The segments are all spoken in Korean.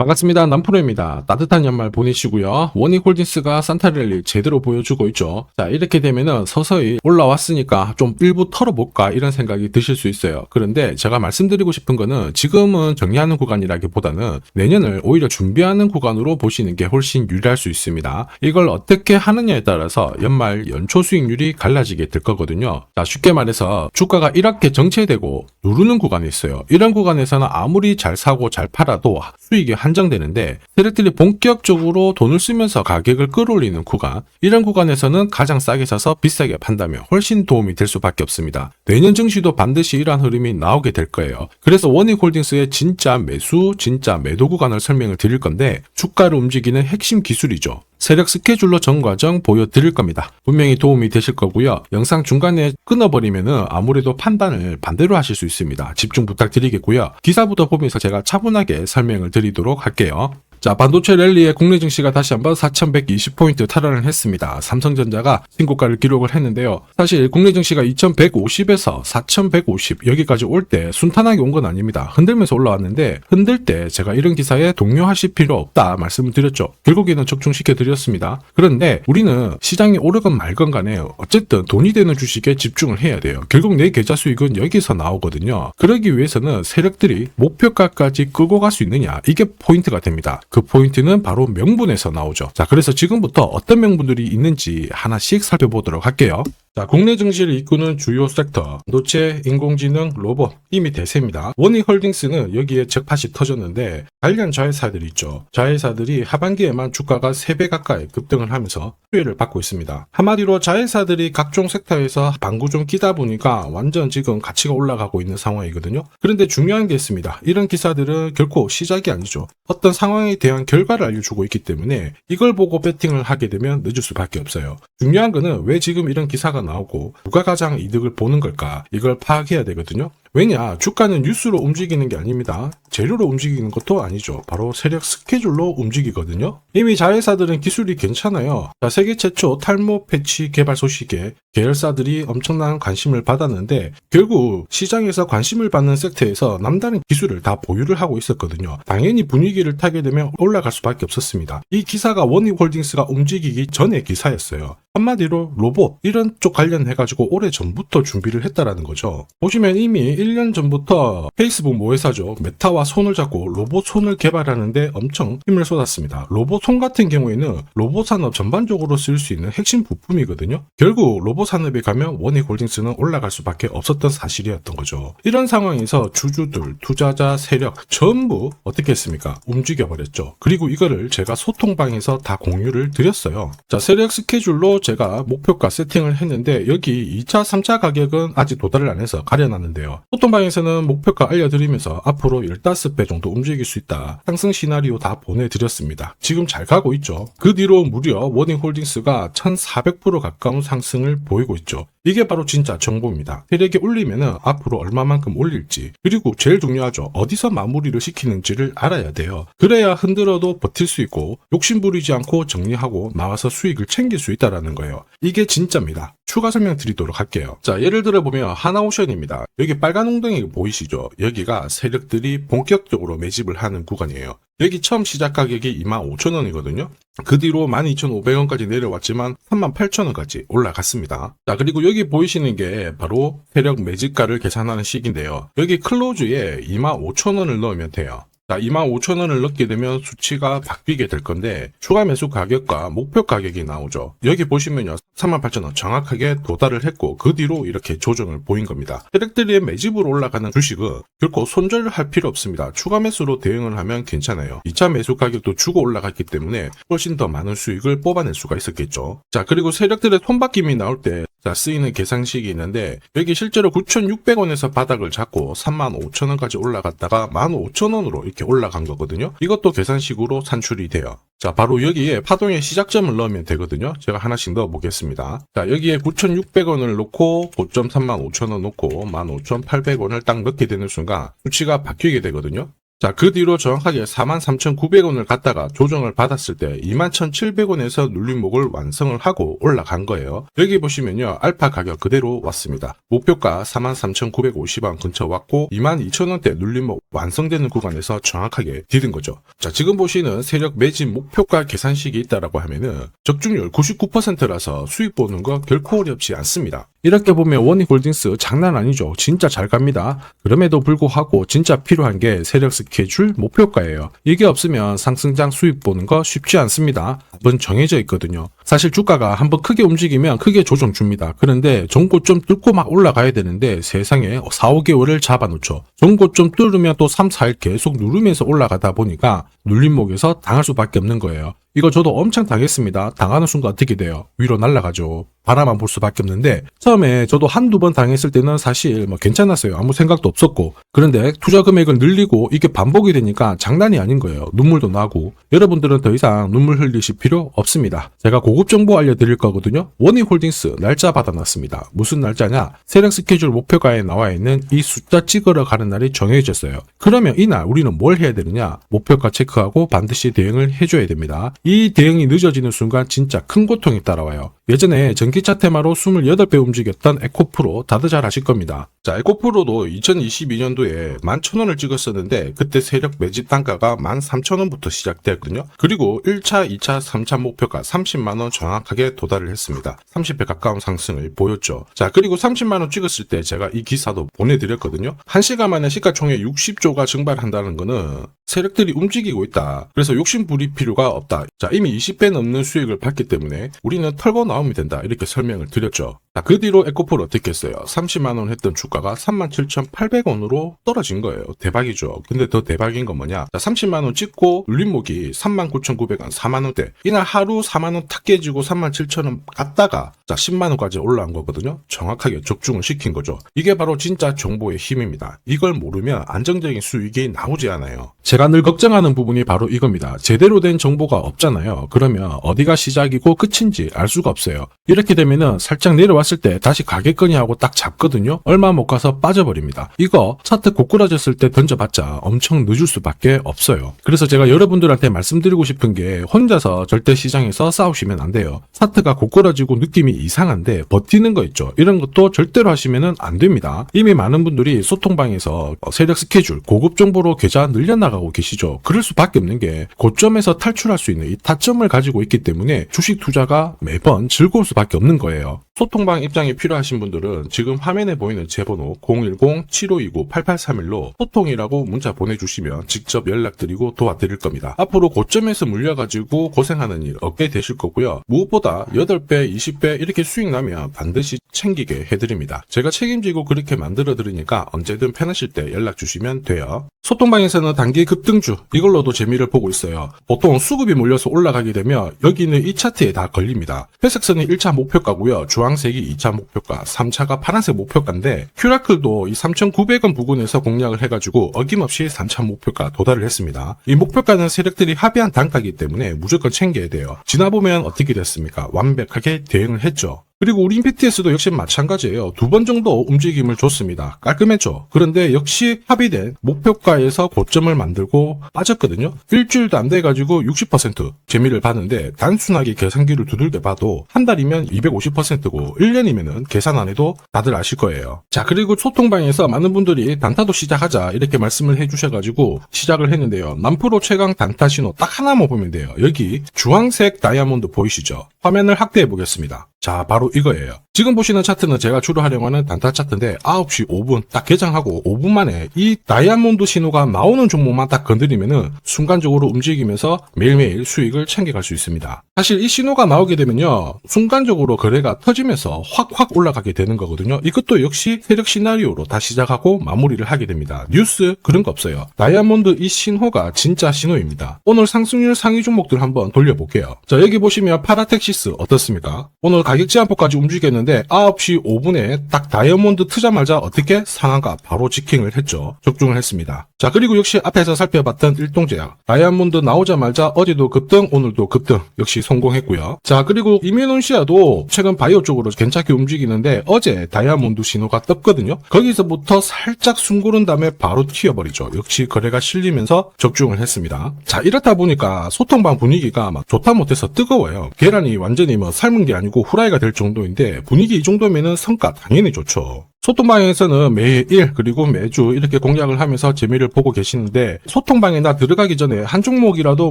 반갑습니다. 남프로입니다. 따뜻한 연말 보내시고요. 원익홀딩스가 산타랠리 제대로 보여주고 있죠. 자, 이렇게 되면은 서서히 올라왔으니까 좀 일부 털어볼까 이런 생각이 드실 수 있어요. 그런데 제가 말씀드리고 싶은 거는 지금은 정리하는 구간이라기보다는 내년을 오히려 준비하는 구간으로 보시는 게 훨씬 유리할 수 있습니다. 이걸 어떻게 하느냐에 따라서 연말 연초 수익률이 갈라지게 될 거거든요. 자, 쉽게 말해서 주가가 이렇게 정체되고 누르는 구간이 있어요. 이런 구간에서는 아무리 잘 사고 잘 팔아도 수익이 한정되는데 세력들이 본격적으로 돈을 쓰면서 가격을 끌어올리는 구간, 이런 구간에서는 가장 싸게 사서 비싸게 판다면 훨씬 도움이 될 수밖에 없습니다. 내년 증시도 반드시 이러한 흐름이 나오게 될 거예요. 그래서 원익홀딩스의 진짜 매수, 진짜 매도 구간을 설명을 드릴 건데 주가를 움직이는 핵심 기술이죠. 세력 스케줄로 전 과정 보여드릴 겁니다. 분명히 도움이 되실 거고요. 영상 중간에 끊어버리면은 아무래도 판단을 반대로 하실 수 있습니다. 집중 부탁드리겠고요. 기사부터 보면서 제가 차분하게 설명을 드리도록 할게요. 자, 반도체 랠리에 국내 증시가 다시 한번 4120포인트 탈환을 했습니다. 삼성전자가 신고가를 기록을 했는데요. 사실 국내 증시가 2150에서 4150 여기까지 올 때 순탄하게 온 건 아닙니다. 흔들면서 올라왔는데 흔들 때 제가 이런 기사에 동요하실 필요 없다 말씀을 드렸죠. 결국에는 적중시켜 드렸습니다. 그런데 우리는 시장이 오르건 말건 간에 어쨌든 돈이 되는 주식에 집중을 해야 돼요. 결국 내 계좌 수익은 여기서 나오거든요. 그러기 위해서는 세력들이 목표가까지 끌고 갈 수 있느냐, 이게 포인트가 됩니다. 그 포인트는 바로 명분에서 나오죠. 자, 그래서 지금부터 어떤 명분들이 있는지 하나씩 살펴보도록 할게요. 자, 국내 증시를 이끄는 주요 섹터, 반도체, 인공지능, 로봇, 이미 대세입니다. 원익홀딩스는 여기에 적팟이 터졌는데 관련 자회사들이 있죠. 자회사들이 하반기에만 주가가 3배 가까이 급등을 하면서 수혜를 받고 있습니다. 한마디로 자회사들이 각종 섹터에서 방구 좀 끼다 보니까 완전 지금 가치가 올라가고 있는 상황이거든요. 그런데 중요한 게 있습니다. 이런 기사들은 결코 시작이 아니죠. 어떤 상황에 대한 결과를 알려주고 있기 때문에 이걸 보고 배팅을 하게 되면 늦을 수밖에 없어요. 중요한 거는 왜 지금 이런 기사가 나오고 누가 가장 이득을 보는 걸까, 이걸 파악해야 되거든요. 왜냐, 주가는 뉴스로 움직이는 게 아닙니다. 재료로 움직이는 것도 아니죠. 바로 세력 스케줄로 움직이거든요. 이미 자회사들은 기술이 괜찮아요. 자, 세계 최초 탈모 패치 개발 소식에 계열사들이 엄청난 관심을 받았는데 결국 시장에서 관심을 받는 섹터에서 남다른 기술을 다 보유를 하고 있었거든요. 당연히 분위기를 타게 되면 올라갈 수밖에 없었습니다. 이 기사가 원익홀딩스가 움직이기 전의 기사였어요. 한마디로 로봇 이런 쪽 관련해가지고 오래 전부터 준비를 했다라는 거죠. 보시면 이미 1년 전부터 페이스북 모회사죠. 메타와 손을 잡고 로봇 손을 개발하는데 엄청 힘을 쏟았습니다. 로봇 손 같은 경우에는 로봇 산업 전반적으로 쓸 수 있는 핵심 부품이거든요. 결국 로봇 산업에 가면 원익홀딩스는 올라갈 수밖에 없었던 사실이었던 거죠. 이런 상황에서 주주들, 투자자, 세력 전부 어떻게 했습니까? 움직여버렸죠. 그리고 이거를 제가 소통방에서 다 공유를 드렸어요. 자, 세력 스케줄로 제가 목표가 세팅을 했는데 여기 2차, 3차 가격은 아직 도달을 안 해서 가려놨는데요. 소통방에서는 목표가 알려드리면서 앞으로 15배 정도 움직일 수 있다. 상승 시나리오 다 보내드렸습니다. 지금 잘 가고 있죠. 그 뒤로 무려 원익홀딩스가 1400% 가까운 상승을 보이고 있죠. 이게 바로 진짜 정보입니다. 세력이 올리면은 앞으로 얼마만큼 올릴지, 그리고 제일 중요하죠. 어디서 마무리를 시키는지를 알아야 돼요. 그래야 흔들어도 버틸 수 있고 욕심부리지 않고 정리하고 나와서 수익을 챙길 수 있다라는 거예요. 이게 진짜입니다. 추가 설명 드리도록 할게요. 자, 예를 들어 보면 하나오션입니다. 여기 빨간 웅덩이 보이시죠? 여기가 세력들이 본격적으로 매집을 하는 구간이에요. 여기 처음 시작 가격이 25,000원이거든요. 그 뒤로 12,500원까지 내려왔지만 38,000원까지 올라갔습니다. 자, 그리고 여기 보이시는 게 바로 세력 매집가를 계산하는 식인데요. 여기 클로즈에 25,000원을 넣으면 돼요. 자, 25,000원을 넣게 되면 수치가 바뀌게 될 건데 추가 매수 가격과 목표 가격이 나오죠. 여기 보시면요, 38,000원 정확하게 도달을 했고 그 뒤로 이렇게 조정을 보인 겁니다. 세력들의 매집으로 올라가는 주식은 결코 손절을 할 필요 없습니다. 추가 매수로 대응을 하면 괜찮아요. 2차 매수 가격도 주고 올라갔기 때문에 훨씬 더 많은 수익을 뽑아낼 수가 있었겠죠. 자, 그리고 세력들의 손바뀜이 나올 때 쓰이는 계산식이 있는데 여기 실제로 9,600원에서 바닥을 잡고 35,000원까지 올라갔다가 15,000원으로 이렇게 올라간 거거든요. 이것도 계산식으로 산출이 돼요. 자, 바로 여기에 파동의 시작점을 넣으면 되거든요. 제가 하나씩 넣어 보겠습니다. 자, 여기에 9,600원을 넣고 고점 35,000원 넣고 15,800원을 딱 넣게 되는 순간 수치가 바뀌게 되거든요. 자, 그 뒤로 정확하게 43,900원을 갖다가 조정을 받았을 때 21,700원에서 눌림목을 완성을 하고 올라간 거예요. 여기 보시면요, 알파 가격 그대로 왔습니다. 목표가 43,950원 근처 왔고 22,000원대 눌림목 완성되는 구간에서 정확하게 디딘 거죠. 자, 지금 보시는 세력 매진 목표가 계산식이 있다라고 하면은 적중률 99%라서 수익 보는 거 결코 어렵지 않습니다. 이렇게 보면 원익홀딩스 장난 아니죠. 진짜 잘 갑니다. 그럼에도 불구하고 진짜 필요한 게 세력 스케줄 목표가예요. 이게 없으면 상승장 수익 보는 거 쉽지 않습니다. 답은 정해져 있거든요. 사실 주가가 한번 크게 움직이면 크게 조정 줍니다. 그런데 전고점 뚫고 막 올라가야 되는데 세상에 4, 5개월을 잡아놓죠. 전고점 뚫으면 또 3, 4일 계속 누르면서 올라가다 보니까 눌림목에서 당할 수밖에 없는 거예요. 이거 저도 엄청 당했습니다. 당하는 순간 어떻게 돼요? 위로 날아가죠. 바라만 볼 수밖에 없는데 처음에 저도 한두 번 당했을 때는 사실 괜찮았어요. 아무 생각도 없었고. 그런데 투자 금액을 늘리고 이게 반복이 되니까 장난이 아닌 거예요. 눈물도 나고. 여러분들은 더 이상 눈물 흘리실 필요 없습니다. 제가 고급 정보 알려드릴 거거든요. 원익홀딩스 날짜 받아놨습니다. 무슨 날짜냐? 세력 스케줄 목표가에 나와 있는 이 숫자 찍으러 가는 날이 정해졌어요. 그러면 이날 우리는 뭘 해야 되느냐? 목표가 체크하고 반드시 대응을 해줘야 됩니다. 이 대응이 늦어지는 순간 진짜 큰 고통이 따라와요. 예전에 전기차 테마로 28배 움직였던 에코프로 다들 잘 아실 겁니다. 자, 에코프로도 2022년도에 11,000원을 찍었었는데 그때 세력 매집 단가가 13,000원부터 시작되었거든요. 그리고 1차, 2차, 3차 목표가 30만원 정확하게 도달을 했습니다. 30배 가까운 상승을 보였죠. 자, 그리고 30만원 찍었을 때 제가 이 기사도 보내드렸거든요. 1시간 만에 시가총액 60조가 증발한다는 거는 세력들이 움직이고 있다. 그래서 욕심 부릴 필요가 없다. 자, 이미 20배 넘는 수익을 봤기 때문에 우리는 털고 나오면 된다. 이렇게 설명을 드렸죠. 자, 그 뒤로 에코프로 어떻게 했어요? 30만원 했던 주가가 37,800원으로 떨어진 거예요. 대박이죠. 근데 더 대박인 건 뭐냐? 자, 30만원 찍고 눌림목이 39,900원, 4만원대. 이날 하루 4만원 탁 깨지고 37,000원 갔다가 자, 10만원까지 올라온 거거든요. 정확하게 적중을 시킨 거죠. 이게 바로 진짜 정보의 힘입니다. 이걸 모르면 안정적인 수익이 나오지 않아요. 제가 늘 걱정하는 부분이 바로 이겁니다. 제대로 된 정보가 없잖아요. 그러면 어디가 시작이고 끝인지 알 수가 없어요. 이렇게 되면은 살짝 내려왔을 때 다시 가겠거니 하고 딱 잡거든요. 얼마 못 가서 빠져버립니다. 이거 차트 고꾸라졌을 때 던져봤자 엄청 늦을 수밖에 없어요. 그래서 제가 여러분들한테 말씀드리고 싶은 게 혼자서 절대 시장에서 싸우시면 안 돼요. 차트가 고꾸라지고 느낌이 이상한데 버티는 거 있죠. 이런 것도 절대로 하시면 안 됩니다. 이미 많은 분들이 소통방에서 세력 스케줄, 고급 정보로 계좌 늘려나가고 계시죠. 그럴 수밖에 없는 게 고점에서 탈출할 수 있는 이 타점을 가지고 있기 때문에 주식 투자가 매번 즐거울 수밖에 없는 거예요. 소통방 입장이 필요하신 분들은 지금 화면에 보이는 제 번호 010-7529-8831로 소통이라고 문자 보내주시면 직접 연락드리고 도와드릴 겁니다. 앞으로 고점에서 물려가지고 고생하는 일 없게 되실 거고요. 무엇보다 8배, 20배 이렇게 수익 나면 반드시 챙기게 해드립니다. 제가 책임지고 그렇게 만들어 드리니까 언제든 편하실 때 연락 주시면 돼요. 소통방에서는 단기 급등주 이걸로도 재미를 보고 있어요. 보통 수급이 몰려서 올라가게 되면 여기는 이 차트에 다 걸립니다. 회색선이 1차 목표가고요. 주황색이 2차 목표가, 3차가 파란색 목표가인데 큐라클도 이 3,900원 부근에서 공략을 해가지고 어김없이 3차 목표가 도달을 했습니다. 이 목표가는 세력들이 합의한 단가이기 때문에 무조건 챙겨야 돼요. 지나보면 어떻게 됐습니까? 완벽하게 대응을 했죠. 그리고 우리 임팩트에서도 역시 마찬가지예요. 2번 정도 움직임을 줬습니다. 깔끔했죠. 그런데 역시 합의된 목표가에서 고점을 만들고 빠졌거든요. 일주일도 안 돼가지고 60% 재미를 봤는데 단순하게 계산기를 두들겨 봐도 한 달이면 250%고 1년이면은 계산 안 해도 다들 아실 거예요. 자, 그리고 소통방에서 많은 분들이 단타도 시작하자 이렇게 말씀을 해주셔가지고 시작을 했는데요. 남프로 최강 단타 신호 딱 하나만 보면 돼요. 여기 주황색 다이아몬드 보이시죠? 화면을 확대해 보겠습니다. 자, 바로 이거예요. 지금 보시는 차트는 제가 주로 활용하는 단타 차트인데 9시 5분 딱 개장하고 5분 만에 이 다이아몬드 신호가 나오는 종목만 딱 건드리면은 순간적으로 움직이면서 매일매일 수익을 챙겨갈 수 있습니다. 사실 이 신호가 나오게 되면요. 순간적으로 거래가 터지면서 확 올라가게 되는 거거든요. 이것도 역시 세력 시나리오로 다 시작하고 마무리를 하게 됩니다. 뉴스 그런 거 없어요. 다이아몬드 이 신호가 진짜 신호입니다. 오늘 상승률 상위 종목들 한번 돌려볼게요. 자, 여기 보시면 파라텍시스 어떻습니까? 오늘 가격 제한폭까지 움직였는데 있었는데 9시 5분에 딱 다이아몬드 트자마자 어떻게 상한가 바로 직행을 했죠. 적중을 했습니다. 자, 그리고 역시 앞에서 살펴봤던 일동제약 다이아몬드 나오자마자 어제도 급등 오늘도 급등 역시 성공했고요. 자, 그리고 이뮤논시아도 최근 바이오 쪽으로 괜찮게 움직이는데 어제 다이아몬드 신호가 떴거든요. 거기서부터 살짝 숨 고른 다음에 바로 튀어버리죠. 역시 거래가 실리면서 적중을 했습니다. 자, 이렇다 보니까 소통방 분위기가 막 좋다 못해서 뜨거워요. 계란이 완전히 뭐 삶은 게 아니고 후라이가 될 정도인데 분위기 이 정도면은 성과 당연히 좋죠. 소통방에서는 매일 그리고 매주 이렇게 공략을 하면서 재미를 보고 계시는데 소통방에 나 들어가기 전에 한 종목이라도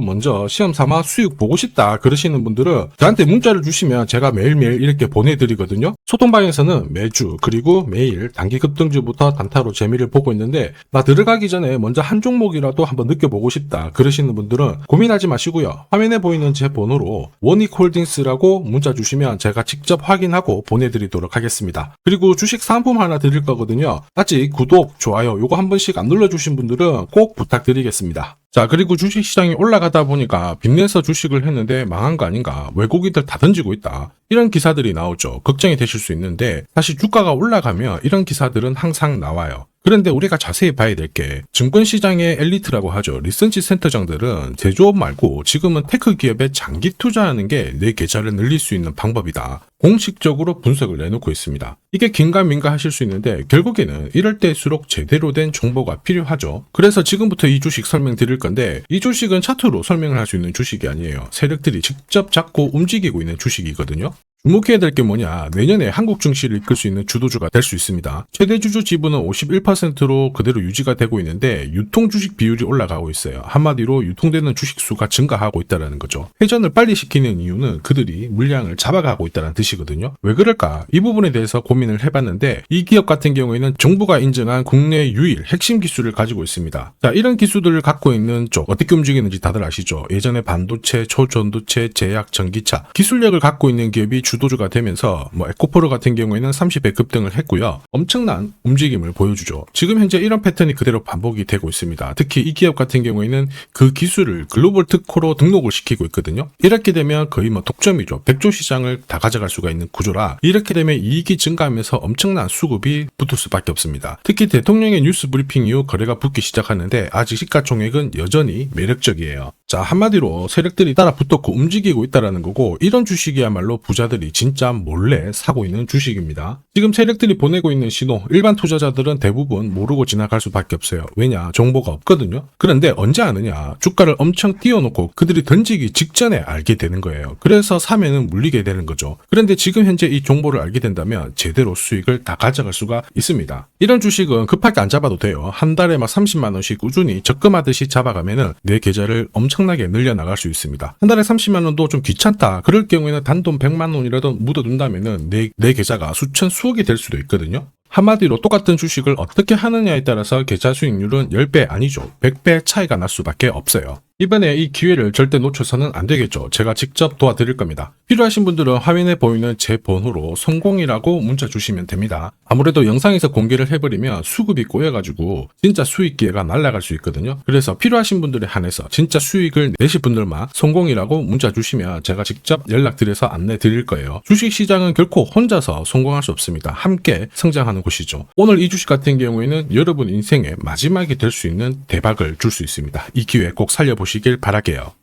먼저 시험 삼아 수익 보고 싶다 그러시는 분들은 저한테 문자를 주시면 제가 매일매일 이렇게 보내드리거든요. 소통방에서는 매주 그리고 매일 단기 급등주부터 단타로 재미를 보고 있는데 나 들어가기 전에 먼저 한 종목이라도 한번 느껴보고 싶다 그러시는 분들은 고민하지 마시고요. 화면에 보이는 제 번호로 원익홀딩스라고 문자 주시면 제가 직접 확인하고 보내드리도록 하겠습니다. 그리고 주식 상품 하나 드릴 거거든요. 아직 구독, 좋아요 요거 한 번씩 안 눌러주신 분들은 꼭 부탁드리겠습니다. 자, 그리고 주식시장이 올라가다 보니까 빚내서 주식을 했는데 망한 거 아닌가, 외국인들 다 던지고 있다 이런 기사들이 나오죠. 걱정이 되실 수 있는데 사실 주가가 올라가면 이런 기사들은 항상 나와요. 그런데 우리가 자세히 봐야 될 게 증권시장의 엘리트라고 하죠. 리서치 센터장들은 제조업 말고 지금은 테크 기업에 장기 투자하는 게 내 계좌를 늘릴 수 있는 방법이다. 공식적으로 분석을 내놓고 있습니다. 이게 긴가민가 하실 수 있는데 결국에는 이럴 때일수록 제대로 된 정보가 필요하죠. 그래서 지금부터 이 주식 설명드릴 건데 이 주식은 차트로 설명을 할 수 있는 주식이 아니에요. 세력들이 직접 잡고 움직이고 있는 주식이거든요. 주목해야 될 게 뭐냐, 내년에 한국 증시를 이끌 수 있는 주도주가 될 수 있습니다. 최대 주주 지분은 51%로 그대로 유지가 되고 있는데 유통 주식 비율이 올라가고 있어요. 한마디로 유통되는 주식 수가 증가하고 있다는 거죠. 회전을 빨리 시키는 이유는 그들이 물량을 잡아가고 있다는 뜻이거든요. 왜 그럴까? 이 부분에 대해서 고민을 해봤는데 이 기업 같은 경우에는 정부가 인정한 국내 유일 핵심 기술을 가지고 있습니다. 자, 이런 기술들을 갖고 있는 쪽 어떻게 움직이는지 다들 아시죠? 예전에 반도체, 초전도체, 제약, 전기차 기술력을 갖고 있는 기업이 주도주가 되면서 에코프로 같은 경우에는 30배 급등을 했고요. 엄청난 움직임을 보여주죠. 지금 현재 이런 패턴이 그대로 반복이 되고 있습니다. 특히 이 기업 같은 경우에는 그 기술을 글로벌 특허로 등록을 시키고 있거든요. 이렇게 되면 거의 독점이죠. 100조 시장을 다 가져갈 수가 있는 구조라 이렇게 되면 이익이 증가하면서 엄청난 수급이 붙을 수밖에 없습니다. 특히 대통령의 뉴스 브리핑 이후 거래가 붙기 시작하는데 아직 시가총액은 여전히 매력적이에요. 자, 한마디로 세력들이 따라 붙었고 움직이고 있다는 거고 이런 주식이야말로 부자들이 진짜 몰래 사고 있는 주식입니다. 지금 세력들이 보내고 있는 신호 일반 투자자들은 대부분 모르고 지나갈 수밖에 없어요. 왜냐? 정보가 없거든요. 그런데 언제 아느냐? 주가를 엄청 띄워놓고 그들이 던지기 직전에 알게 되는 거예요. 그래서 사면은 물리게 되는 거죠. 그런데 지금 현재 이 정보를 알게 된다면 제대로 수익을 다 가져갈 수가 있습니다. 이런 주식은 급하게 안 잡아도 돼요. 한 달에 30만 원씩 꾸준히 적금하듯이 잡아가면은 내 계좌를 엄청나게 늘려나갈 수 있습니다. 한 달에 30만 원도 좀 귀찮다. 그럴 경우에는 단돈 100만 원이라도 묻어둔다면은 내 계좌가 수천 수억이 될 수도 있거든요. 한마디로 똑같은 주식을 어떻게 하느냐에 따라서 계좌 수익률은 10배 아니죠. 100배 차이가 날 수밖에 없어요. 이번에 이 기회를 절대 놓쳐서는 안 되겠죠. 제가 직접 도와드릴 겁니다. 필요하신 분들은 화면에 보이는 제 번호로 성공이라고 문자 주시면 됩니다. 아무래도 영상에서 공개를 해버리면 수급이 꼬여가지고 진짜 수익 기회가 날아갈 수 있거든요. 그래서 필요하신 분들에 한해서 진짜 수익을 내실 분들만 성공이라고 문자 주시면 제가 직접 연락드려서 안내 드릴 거예요. 주식시장은 결코 혼자서 성공할 수 없습니다. 함께 성장하는 곳이죠. 오늘 이 주식 같은 경우에는 여러분 인생의 마지막이 될 수 있는 대박을 줄 수 있습니다. 이 기회 꼭 살려보시길 바랄게요.